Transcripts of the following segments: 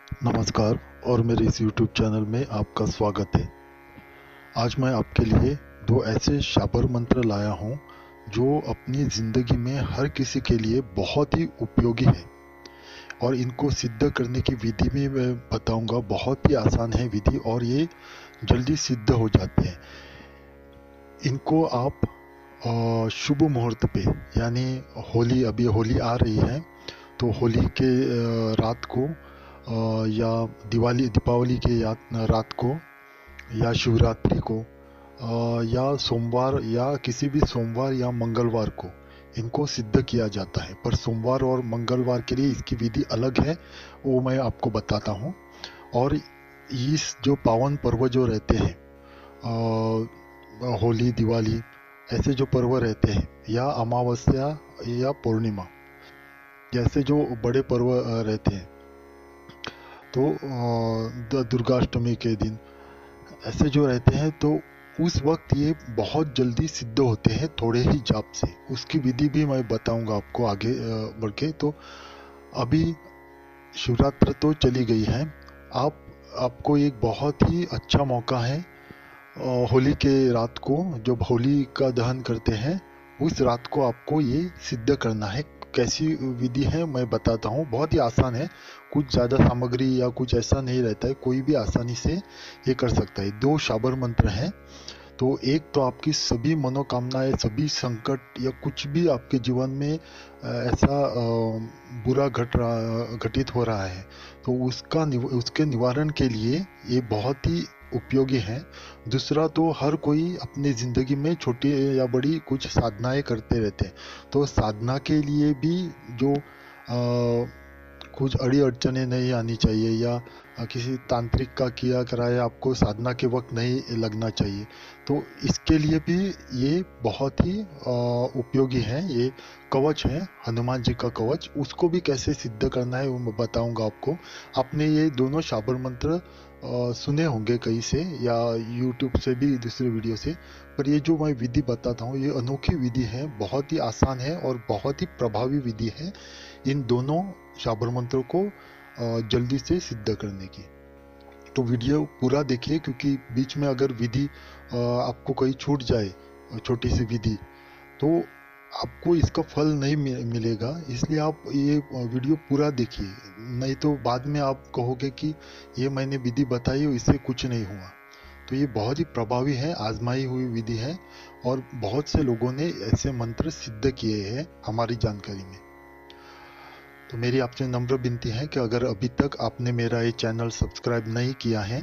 नमस्कार और मेरे इस YouTube चैनल में आपका स्वागत है। आज मैं आपके लिए दो ऐसे शाबर मंत्र लाया हूँ जो अपनी ज़िंदगी में हर किसी के लिए बहुत ही उपयोगी है और इनको सिद्ध करने की विधि भी मैं बताऊँगा। बहुत ही आसान है विधि और ये जल्दी सिद्ध हो जाते हैं। इनको आप शुभ मुहूर्त पे यानी अभी होली आ रही है तो होली के रात को या दीपावली के रात को या शिवरात्रि को या सोमवार या किसी भी सोमवार या मंगलवार को इनको सिद्ध किया जाता है। पर सोमवार और मंगलवार के लिए इसकी विधि अलग है, वो मैं आपको बताता हूँ। और इस जो पावन पर्व जो रहते हैं होली, दिवाली, ऐसे जो पर्व रहते हैं या अमावस्या या पूर्णिमा जैसे जो बड़े पर्व रहते हैं, तो दुर्गाष्टमी के दिन ऐसे जो रहते हैं, तो उस वक्त ये बहुत जल्दी सिद्ध होते हैं थोड़े ही जाप से। उसकी विधि भी मैं बताऊंगा आपको आगे बढ़ के। तो अभी शिवरात्रि तो चली गई है। आपको एक बहुत ही अच्छा मौका है होली के रात को, जब होली का दहन करते हैं उस रात को आपको ये सिद्ध करना है। कैसी विधि है मैं बताता हूँ, बहुत ही आसान है। कुछ ज़्यादा सामग्री या कुछ ऐसा नहीं रहता है, कोई भी आसानी से ये कर सकता है। दो शाबर मंत्र हैं। तो एक तो आपकी सभी मनोकामनाएं, सभी संकट या कुछ भी आपके जीवन में ऐसा बुरा घटित हो रहा है, तो उसके निवारण के लिए ये बहुत ही उपयोगी है। दूसरा तो हर कोई अपनी ज़िंदगी में छोटी या बड़ी कुछ साधनाएं करते रहते हैं, तो साधना के लिए भी जो कुछ अड़ी अड़चने नहीं आनी चाहिए या किसी तांत्रिक का किया कराया आपको साधना के वक्त नहीं लगना चाहिए। तो इसके लिए भी ये बहुत ही उपयोगी है। ये कवच है, हनुमान जी का कवच। उसको भी कैसे सिद्ध करना है वो मैं बताऊंगा आपको। आपने ये दोनों शाबर मंत्र सुने होंगे कहीं से या यूट्यूब से भी, दूसरे वीडियो से। पर ये जो मैं विधि बताता हूँ ये अनोखी विधि है, बहुत ही आसान है और बहुत ही प्रभावी विधि है इन दोनों शाबर मंत्रों को जल्दी से सिद्ध करने की। तो वीडियो पूरा देखिए, क्योंकि बीच में अगर विधि आपको कहीं छूट जाए, छोटी सी विधि, तो आपको इसका फल नहीं मिलेगा। इसलिए आप ये वीडियो पूरा देखिए, नहीं तो बाद में आप कहोगे कि ये मैंने विधि बताई इससे कुछ नहीं हुआ। तो ये बहुत ही प्रभावी है, आजमाई हुई विधि है और बहुत से लोगों ने ऐसे मंत्र सिद्ध किए हैं हमारी जानकारी में। तो मेरी आपसे नम्र विनती है कि अगर अभी तक आपने मेरा ये चैनल सब्सक्राइब नहीं किया है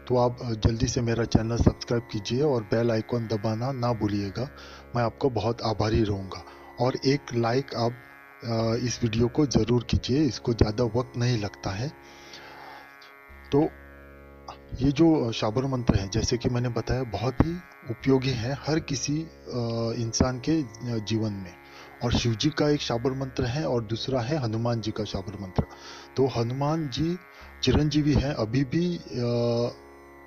तो आप जल्दी से मेरा चैनल सब्सक्राइब कीजिए और बेल आइकॉन दबाना ना भूलिएगा। मैं आपको बहुत आभारी रहूँगा। और एक लाइक आप इस वीडियो को ज़रूर कीजिए, इसको ज़्यादा वक्त नहीं लगता है। तो ये जो शाबर मंत्र है, जैसे कि मैंने बताया, बहुत ही उपयोगी है हर किसी इंसान के जीवन में। और शिव जी का एक शाबर मंत्र है और दूसरा है हनुमान जी का शाबर मंत्र। तो हनुमान जी चिरंजीवी हैं, अभी भी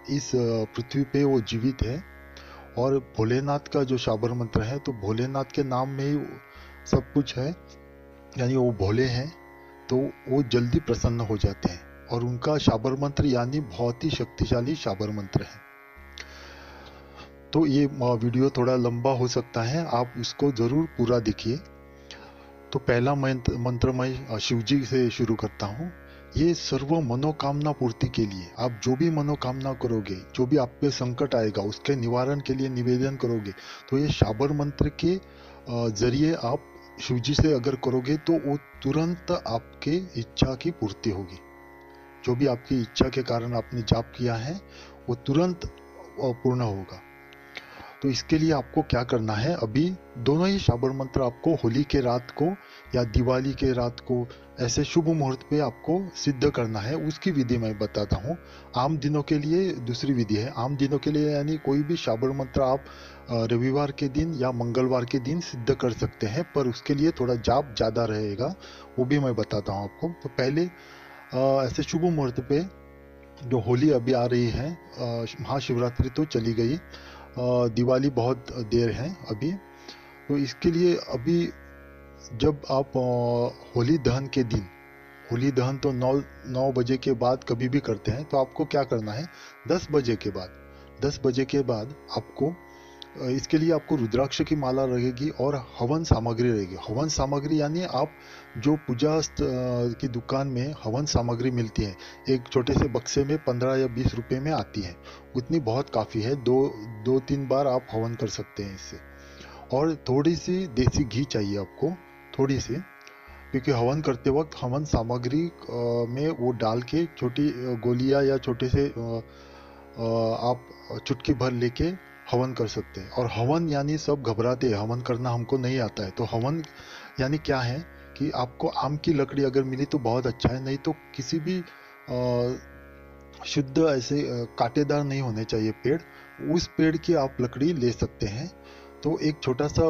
इस पृथ्वी पे वो जीवित है। और भोलेनाथ का जो शाबर मंत्र है, तो भोलेनाथ के नाम में ही सब कुछ है, यानी वो भोले हैं, तो वो जल्दी प्रसन्न हो जाते हैं। और उनका शाबर मंत्र यानी बहुत ही शक्तिशाली शाबर मंत्र है। तो ये वीडियो थोड़ा लंबा हो सकता है, आप उसको जरूर पूरा देखिए। तो पहला मंत्र मैं शिव जी से शुरू करता हूँ। ये सर्व मनोकामना पूर्ति के लिए, आप जो भी मनोकामना करोगे, जो भी आप पे संकट आएगा उसके निवारण के लिए निवेदन करोगे, तो ये शाबर मंत्र के जरिए आप शिव जी से अगर करोगे तो वो तुरंत आपके इच्छा की पूर्ति होगी। जो भी आपकी इच्छा के कारण आपने जाप किया है वो तुरंत पूर्ण होगा। तो इसके लिए आपको क्या करना है, अभी दोनों ही शाबर मंत्र आपको होली के रात को या दिवाली के रात को ऐसे शुभ मुहूर्त पे आपको सिद्ध करना है। उसकी विधि मैं बताता हूँ। आम दिनों के लिए दूसरी विधि है। आम दिनों के लिए यानी कोई भी शाबर मंत्र आप रविवार के दिन या मंगलवार के दिन सिद्ध कर सकते हैं, पर उसके लिए थोड़ा जाप ज़्यादा रहेगा, वो भी मैं बताता हूँ आपको। तो पहले ऐसे शुभ मुहूर्त पे, जो होली अभी आ रही है, महाशिवरात्रि तो चली गई, दिवाली बहुत देर है अभी। तो इसके लिए अभी जब आप होली दहन के दिन होली दहन तो 9 बजे के बाद कभी भी करते हैं। तो आपको क्या करना है, 10 बजे के बाद आपको इसके लिए आपको रुद्राक्ष की माला रहेगी और हवन सामग्री रहेगी। हवन सामग्री यानी आप जो पूजा की दुकान में हवन सामग्री मिलती है, एक छोटे से बक्से में 15 या 20 रुपए में आती है, उतनी बहुत काफ़ी है। दो तीन बार आप हवन कर सकते हैं इससे। और थोड़ी सी देसी घी चाहिए आपको, थोड़ी सी, क्योंकि हवन करते वक्त हवन सामग्री में वो डाल के छोटी गोलियां या छोटे से आप चुटकी भर लेके हवन कर सकते हैं। और हवन यानी सब घबराते हैं, हवन करना हमको नहीं आता है। तो हवन यानी क्या है कि आपको आम की लकड़ी अगर मिली तो बहुत अच्छा है, नहीं तो किसी भी शुद्ध ऐसे कांटेदार नहीं होने चाहिए पेड़, उस पेड़ की आप लकड़ी ले सकते हैं। तो एक छोटा सा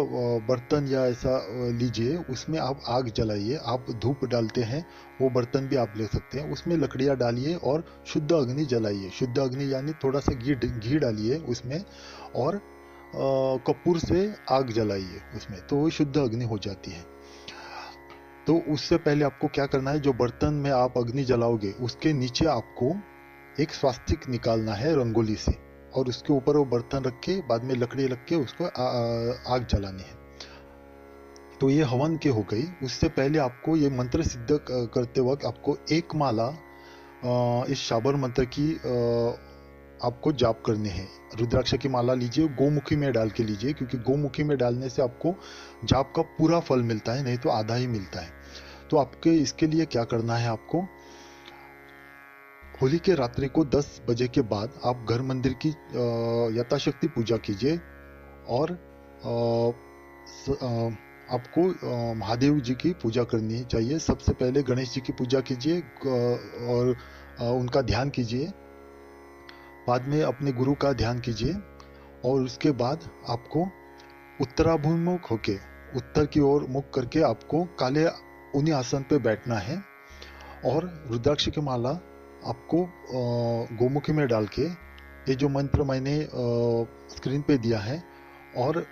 बर्तन या ऐसा लीजिए, उसमें आप आग जलाइए, आप धूप डालते हैं वो बर्तन भी आप ले सकते हैं, उसमें लकड़ियाँ डालिए और शुद्ध अग्नि जलाइए। शुद्ध अग्नि यानी थोड़ा सा घी डालिए उसमें, और कपूर से आग जलाइए उसमें, तो वो शुद्ध अग्नि हो जाती है। तो उससे पहले आपको क्या करना है, जो बर्तन में आप अग्नि जलाओगे उसके नीचे आपको एक स्वास्तिक निकालना है रंगोली से, और उसके ऊपर वो बर्तन रख के बाद में लकड़ी रख के उसको आग जलानी है। तो ये हवन के हो गई। उससे पहले आपको ये मंत्र सिद्ध करते वक्त आपको एक माला इस शाबर मंत्र की आपको जाप करनी है। रुद्राक्ष की माला लीजिए, गोमुखी में डाल के लीजिए, क्योंकि गोमुखी में डालने से आपको जाप का पूरा फल मिलता है, नहीं तो आधा ही मिलता है। तो आपके इसके लिए क्या करना है, आपको होली के रात्रि को 10 बजे के बाद आप घर मंदिर की यथाशक्ति पूजा कीजिए। और आपको महादेव जी की पूजा करनी चाहिए। सबसे पहले गणेश जी की पूजा कीजिए और उनका ध्यान कीजिए, बाद में अपने गुरु का ध्यान कीजिए, और उसके बाद आपको उत्तराभिमुख होके, उत्तर की ओर मुख करके आपको काले ऊनी आसन पे बैठना है। और रुद्राक्ष की माला आपको गोमुखी में डाल के, ये जो मंत्र मैंने स्क्रीन पे दिया है और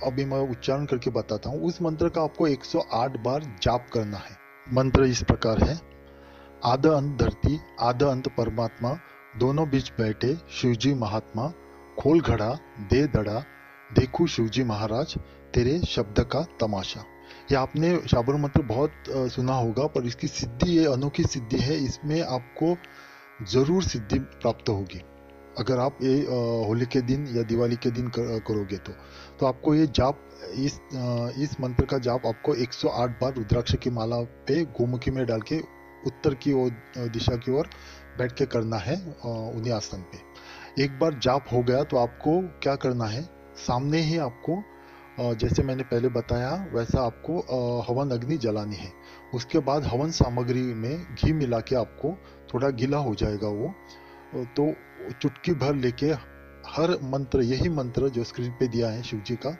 अभी मैं उच्चारण करके बताता हूँ, उस मंत्र का आपको 108 बार जाप करना है। मंत्र इस प्रकार है, आद अंत धरती आद अंत परमात्मा, दोनों बीच बैठे शिवजी महात्मा, खोल घड़ा दे दड़ा, देखू शिवजी महाराज, तेरे शब्द का तमाशा। ये आपने शाबर मंत्र बहुत सुना होगा, पर इसकी सिद्धि, ये अनोखी सिद्धि है, इसमें आपको जरूर सिद्धि प्राप्त होगी अगर आप ये होली के दिन या दिवाली के दिन करोगे तो आपको ये जाप, इस मंत्र का जाप आपको 108 बार रुद्राक्ष की माला पे गोमुखी में डाल के उत्तर की ओर दिशा की ओर बैठ के करना है उन्हीं आसन पे। एक बार जाप हो गया तो आपको क्या करना है, सामने ही आपको जैसे मैंने पहले बताया वैसा आपको हवन अग्नि जलानी है। उसके बाद हवन सामग्री में घी मिला के, आपको थोड़ा गीला हो जाएगा वो, तो चुटकी भर लेके हर मंत्र, यही मंत्र जो स्क्रीन पे दिया है शिव जी का,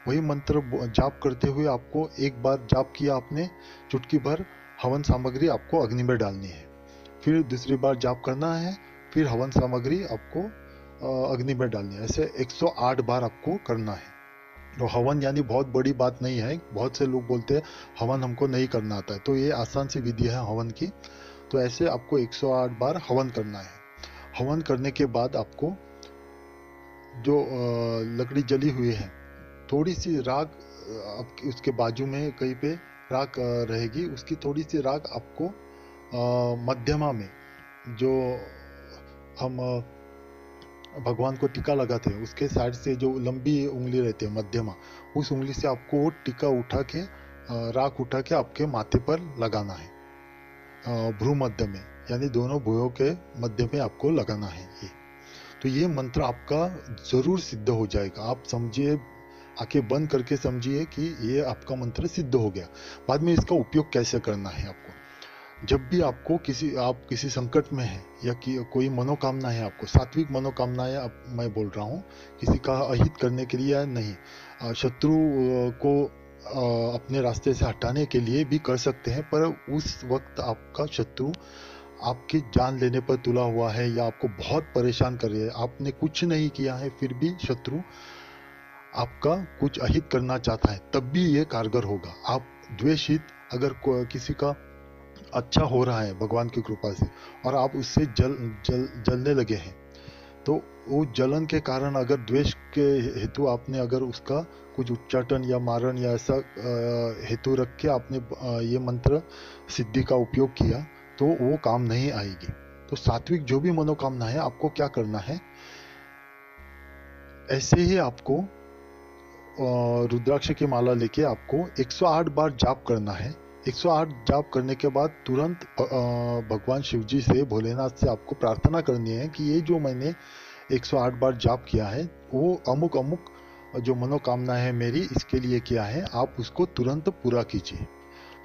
वही मंत्र जाप करते हुए आपको, एक बार जाप किया आपने, चुटकी भर हवन सामग्री आपको अग्नि में डालनी है। फिर दूसरी बार जाप करना है, फिर हवन सामग्री आपको अग्नि में डालनी है। ऐसे 108 बार आपको करना है। तो हवन यानी बहुत बड़ी बात नहीं है। बहुत से लोग बोलते हैं हवन हमको नहीं करना आता है, तो ये आसान सी विधि है हवन की। तो ऐसे आपको 108 बार हवन करना है। हवन करने के बाद आपको जो लकड़ी जली हुई है, थोड़ी सी राख उसके बाजू में कहीं पे राख रहेगी, उसकी थोड़ी सी राख आपको मध्यमा में, जो हम भगवान को टीका लगाते हैं उसके साइड से जो लंबी उंगली रहती है मध्यमा, उस उंगली से आपको वो टीका उठा के, राख उठा के आपके माथे पर लगाना है, भ्रू मध्य में, यानी दोनों भुजों के मध्य में आपको लगाना है ये। तो ये मंत्र आपका जरूर सिद्ध हो जाएगा। आप समझिए, आंखें बंद करके समझिए कि ये आपका मंत्र सिद्ध हो गया। बाद में इसका उपयोग कैसे करना है आपको, जब भी आपको आप किसी संकट में हैं या कोई मनोकामना है, आपको सात्विक मनोकामना है, मैं बोल रहा हूँ, किसी का अहित करने के लिए नहीं, शत्रु को अपने रास्ते से हटाने के लिए भी कर सकते हैं, पर उस वक्त आपका शत्रु आपकी जान लेने पर तुला हुआ है या आपको बहुत परेशान कर रही है, आपने कुछ नहीं किया है फिर भी शत्रु आपका कुछ अहित करना चाहता है, तब भी ये कारगर होगा। आप द्वेषित, अगर किसी का अच्छा हो रहा है भगवान की कृपा से, और आप उससे जलने लगे हैं, तो वो जलन के कारण अगर द्वेष के हेतु आपने अगर उसका कुछ उच्चाटन या मारण या ऐसा हेतु रख के आपने ये मंत्र सिद्धि का उपयोग किया, तो वो काम नहीं आएगी। तो सात्विक जो भी मनोकामना है, आपको क्या करना है, ऐसे ही आपको रुद्राक्ष की माला लेके आपको 108 बार जाप करना है। 108 जाप करने के बाद तुरंत भगवान शिव जी से, भोलेनाथ से आपको प्रार्थना करनी है कि ये जो मैंने 108 बार जाप किया है, वो अमुक अमुक जो मनोकामना है मेरी, इसके लिए किया है, आप उसको तुरंत पूरा कीजिए।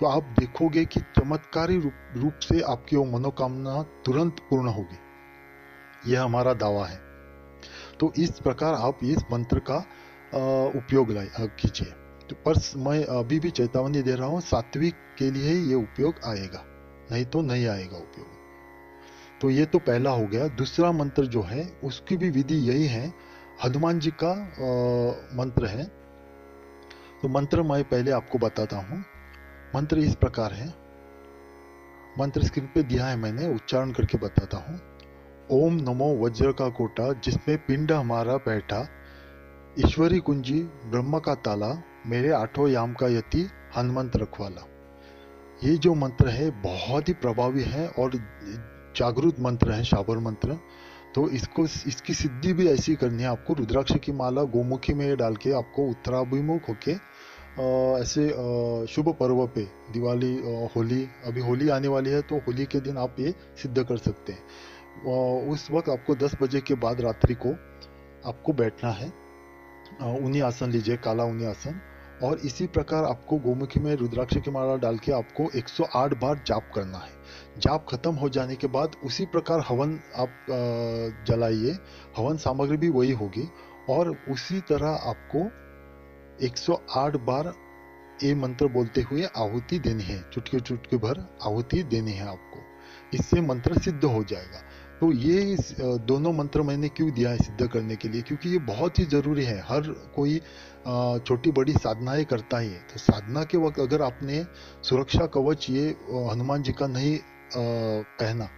तो आप देखोगे कि चमत्कारी रूप से आपकी वो मनोकामना तुरंत पूर्ण होगी। यह हमारा दावा है। तो इस प्रकार आप इस मंत्र का उपयोग कीजिए। तो पर मैं अभी भी चेतावनी दे रहा हूँ, सात्विक के लिए ही ये उपयोग आएगा, नहीं तो नहीं आएगा उपयोग। तो ये तो पहला हो गया। दूसरा मंत्र जो है उसकी भी विधि यही है, हनुमान जी का मंत्र है। तो मंत्र मैं पहले आपको बताता हूँ। मंत्र इस प्रकार है, मंत्र स्क्रीन पे दिया है, मैंने उच्चारण करके बताता हूँ। ओम नमो वज्र का कोटा, जिसमें पिंड हमारा बैठा, ईश्वरी कुंजी ब्रह्म का ताला, मेरे आठों याम का यति हनुमंत रखवाला। ये जो मंत्र है बहुत ही प्रभावी है और जागरूक मंत्र है, शाबर मंत्र। तो इसकी सिद्धि भी ऐसी करनी है आपको। रुद्राक्ष की माला गोमुखी में डाल के आपको उत्तराभिमुख होके ऐसे शुभ पर्व पे, दिवाली, होली, अभी होली आने वाली है, तो होली के दिन आप ये सिद्ध कर सकते हैं। उस वक्त आपको 10 बजे के बाद रात्रि को आपको बैठना है। ऊनी आसन लीजिए, काला ऊनी आसन, और इसी प्रकार आपको गोमुखी में रुद्राक्ष की माला डाल के आपको 108 बार जाप करना है। जाप खत्म हो जाने के बाद उसी प्रकार हवन आप जलाइए, हवन सामग्री भी वही होगी, और उसी तरह आपको 108 बार ये मंत्र बोलते हुए आहुति देनी है, चुटकी चुटकी भर आहुति देनी है आपको। इससे मंत्र सिद्ध हो जाएगा। तो ये दोनों मंत्र मैंने क्यों दिया है सिद्ध करने के लिए, क्योंकि ये बहुत ही जरूरी है। हर कोई छोटी बड़ी साधनाएं करता ही है। तो साधना के वक्त अगर आपने सुरक्षा कवच ये हनुमान जी का नहीं पहना,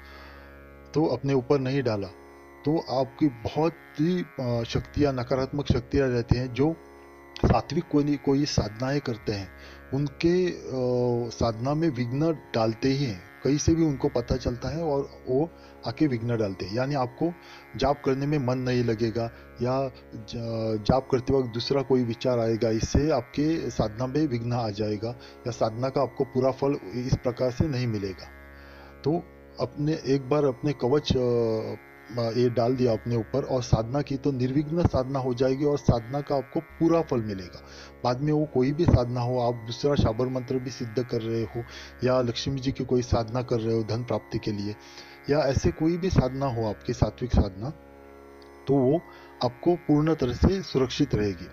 तो अपने ऊपर नहीं डाला, तो आपकी बहुत ही शक्तियां, नकारात्मक शक्तियां रहती हैं। जो सात्विक कोई साधनाएं करते हैं, उनके साधना में विघ्न डालते ही हैं, कहीं से भी उनको पता चलता है, और वो आके विघ्न डालते हैं। यानी आपको जाप करने में मन नहीं लगेगा, या जाप करते वक्त दूसरा कोई विचार आएगा, इससे आपके साधना में विघ्न आ जाएगा, या साधना का आपको पूरा फल इस प्रकार से नहीं मिलेगा। तो अपने एक बार अपने कवच ये डाल दिया अपने ऊपर और साधना की, तो निर्विघ्न साधना हो जाएगी और साधना का आपको पूरा फल मिलेगा। बाद में वो कोई भी साधना हो, आप दूसरा शाबर मंत्र भी सिद्ध कर रहे हो, या लक्ष्मी जी की कोई साधना कर रहे हो धन प्राप्ति के लिए, या ऐसे कोई भी साधना हो आपकी सात्विक साधना, तो वो आपको पूर्ण तरह से सुरक्षित रहेगी।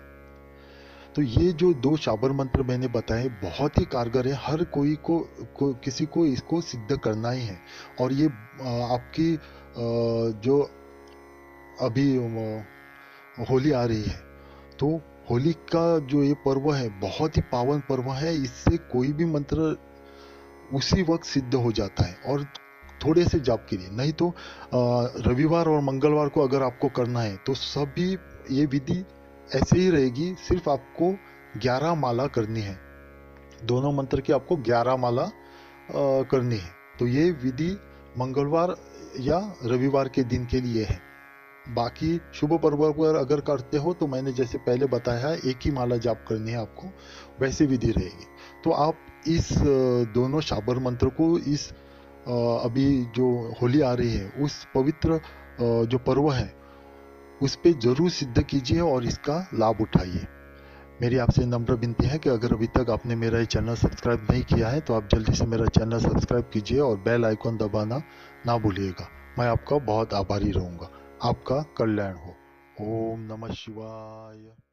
तो ये जो 2 शाबर मंत्र मैंने बताए बहुत ही कारगर है। हर कोई को किसी को इसको सिद्ध करना ही है। और ये आपकी जो अभी होली आ रही है, तो होली का जो ये पर्व है बहुत ही पावन पर्व है। इससे कोई भी मंत्र उसी वक्त सिद्ध हो जाता है, और थोड़े से जाप के लिए। नहीं तो रविवार और मंगलवार को अगर आपको करना है, तो सभी ये विधि ऐसे ही रहेगी। सिर्फ आपको 11 माला करनी है, दोनों मंत्र की आपको 11 माला करनी है। तो ये विधि मंगलवार या रविवार के दिन के लिए है। बाकी शुभ पर्व पर अगर करते हो, तो मैंने जैसे पहले बताया है, एक ही माला जाप करनी है आपको, वैसी विधि रहेगी। तो आप इस दोनों शाबर मंत्र को इस अभी जो होली आ रही है उस पवित्र जो पर्व है उस पे जरूर सिद्ध कीजिए और इसका लाभ उठाइए। मेरी आपसे नम्र विनती है कि अगर अभी तक आपने मेरा ये चैनल सब्सक्राइब नहीं किया है, तो आप जल्दी से मेरा चैनल सब्सक्राइब कीजिए और बेल आइकॉन दबाना ना भूलिएगा। मैं आपका बहुत आभारी रहूँगा। आपका कल्याण हो। ओम नमः शिवाय।